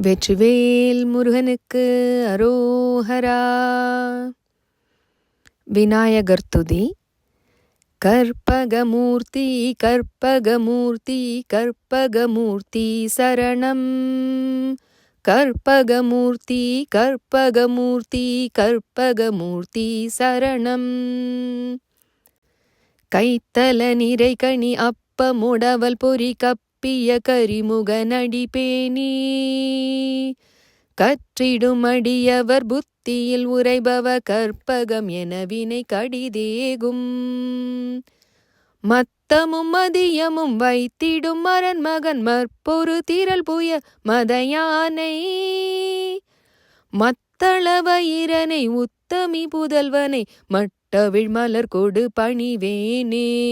வெற்றிவேல் முருகனுக்கு அரோஹரா. விநாயகர் துதி. கற்பகமூர்த்தி கற்பகமூர்த்தி கற்பகமூர்த்தி சரணம். கற்பகமூர்த்தி கற்பகமூர்த்தி கற்பகமூர்த்தி சரணம். கைத்தல நிறை கனி அப்ப முடவல் பொறி கப்பிய கரிமுக நடிபேணி. கற்றிடும் அடியவர் புத்தியில் உரைபவ கற்பகம் என வினை கடிதேகும். மத்தமும் மதியமும் வைத்திடும் மரன் மகன் மற்பொரு திரள் புய மதயானை. மத்தளவயிரனை உத்தமி புதல்வனை மட்டவிழ் மலர் கொடு பணிவேனே.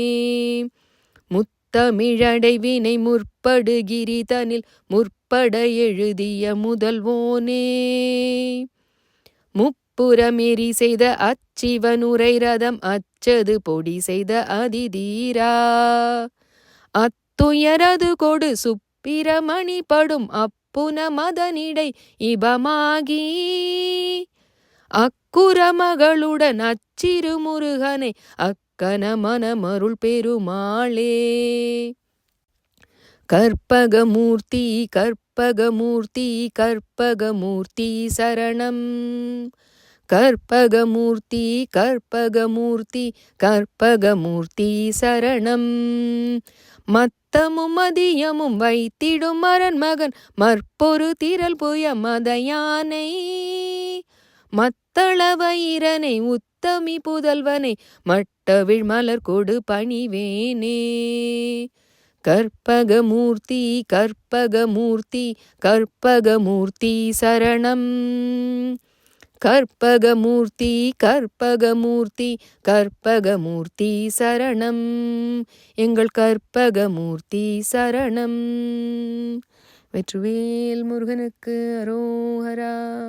முத்தமிழடைவினை முற்படுகிரி தனில் முற்பட எழுதிய முதல்வோனே. முப்புறமெறி செய்த அச்சிவனுரை ரதம் அச்சது பொடி செய்த அதிதீரா. அத்துயரது கொடு சுப்பிரமணி படும் அப்புன மதனிடை இபமாகி. அக்குற மகளுடன் அச்சிறு முருகனை அக்கன மனமருள் பெருமாளே. கற்பகமூர்த்தி கற்பகமூர்த்தி கற்பகமூர்த்தி சரணம். கற்பகமூர்த்தி கற்பகமூர்த்தி கற்பகமூர்த்தி சரணம். மத்தமும் மதியமும் வைத்திடும் மரன் மகன் மற்பொரு திரள் புய மதயானை. மத்தளவயிரனை உத்தமி புதல்வனை மட்டவிழ் மலர் கொடு பணிவேனே. கற்பகமூர்த்தி கற்பகமூர்த்தி கற்பகமூர்த்தி சரணம். கற்பகமூர்த்தி கற்பகமூர்த்தி கற்பகமூர்த்தி சரணம். எங்கள் கற்பகமூர்த்தி சரணம். வெற்றிவேல் முருகனுக்கு அரோஹரா.